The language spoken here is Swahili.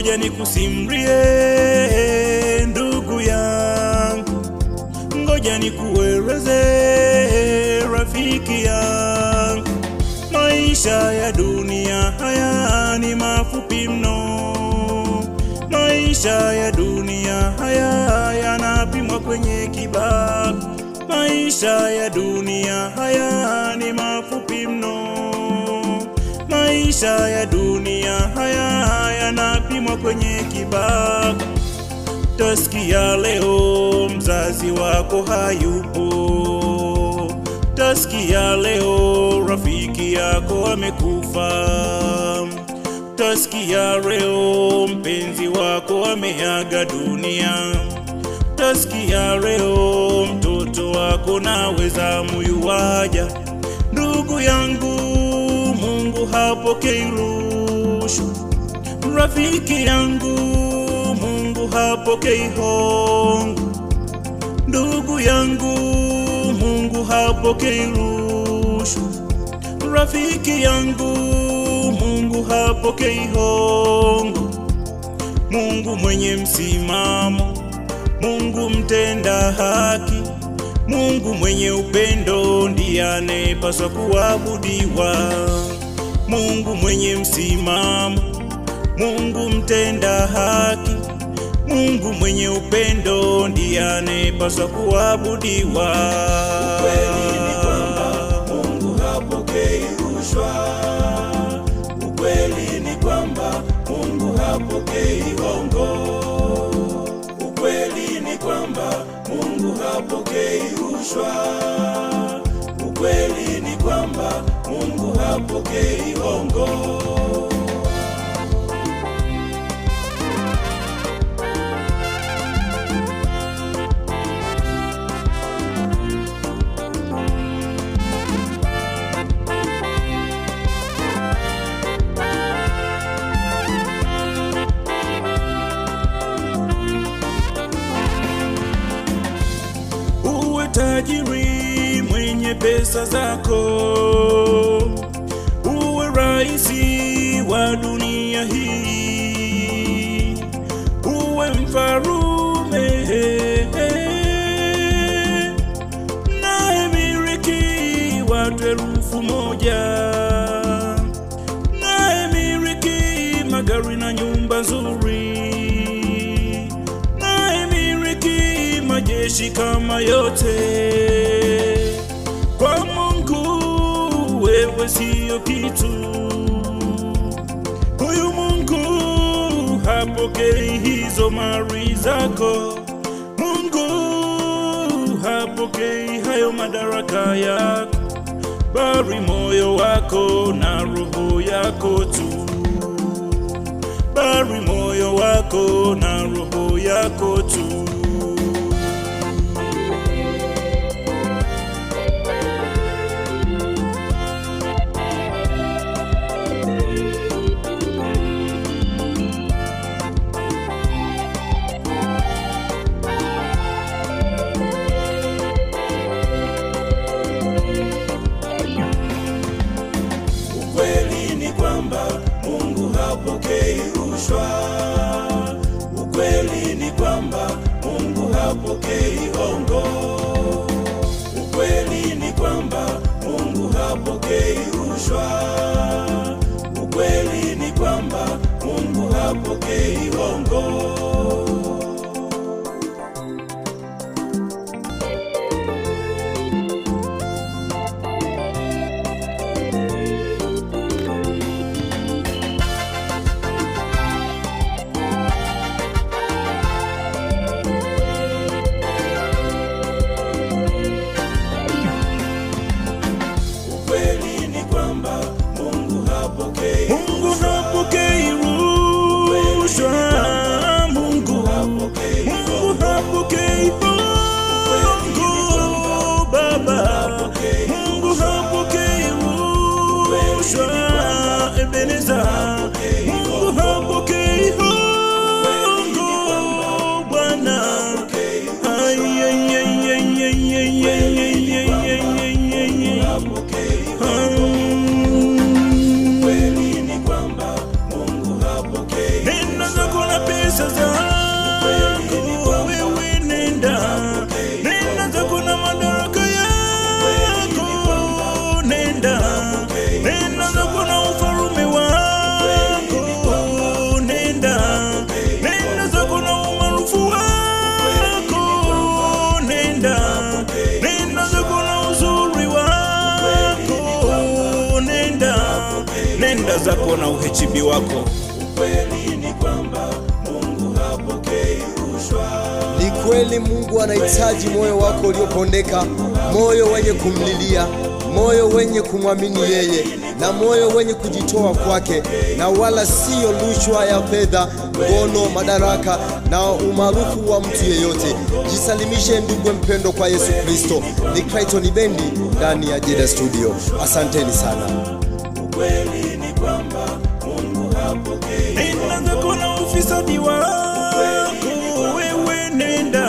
Ngoja nikusimulie ndugu yangu, ngoja nikueleze rafiki yangu. Maisha ya dunia haya ni mafupi mno. Maisha ya dunia haya yanapimwa kwenye kibaba. Maisha ya dunia haya ni mafupi mno. Maisha ya dunia haya yanapimwa kwenye kibaba. Tasikia leo mzazi wako hayupo, tasikia leo rafiki yako amekufa, tasikia leo mpenzi wako ameaga dunia, tasikia leo mtoto wako naweza muyuwaja. Ndugu yangu, Mungu hapokei rushwa. Rafiki yangu, Mungu hapokei hongo. Ndugu yangu, Mungu hapokei rushwa. Rafiki yangu, Mungu hapokei hongo. Mungu mwenye msimamo, Mungu mtenda haki, Mungu mwenye upendo ndiye anayepaswa kuabudiwa. Mungu mwenye msimamo, Mungu mtenda haki, Mungu mwenye upendo ndiye anayepaswa kuabudiwa. Ukweli ni kwamba Mungu hapokei rushwa. Ukweli ni kwamba Mungu hapokei hongo. Ukweli ni kwamba Mungu hapokei rushwa. Ukweli ni kwamba Mungu hapokei hongo. Tajiri mwenye pesa zako, uwe raisi wa dunia hii, uwe mfarume naye miliki watu 1,000, naye miliki magari na nyumba nzuri, majeshi kama yote. Kwa Mungu wewe siyo kitu. Huyu Mungu hapokei hizo mali zako. Mungu hapokei hayo madaraka yako, bali moyo wako na roho yako tu. Bali moyo wako na roho yako tu. Ukweli ni kwamba Mungu hapokei rushwa. Ukweli ni kwamba Mungu hapokei hongo. Ukweli ni kwamba Mungu hapokei rushwa. Ukweli ni kwamba Mungu hapokei hongo. Mungu hapokei rushwa. Mungu hapokei hongo. Baba, Mungu hapokei rushwa. Ebeneza, Mungu hapokei hongo. Bwana, neno zako zako na uhechibi wako. Ukweli ni kwamba Mungu hapokei rushwa. Ni kweli Mungu anahitaji moyo wako uliopondeka, moyo wenye kumlilia, moyo wenye kumwamini yeye, na moyo wenye kujitoa kwake, na wala siyo rushwa ya fedha, ngono, madaraka na umaarufu wa mtu yeyote. Jisalimishe ndugu mpendo kwa Yesu Kristo. Ni Clayton Bendi ndani ya Jeda Studio. Asanteni sana. Ukweli ni kwamba Mungu hapokei. Nenda zako na ufisadi wako, wewe nenda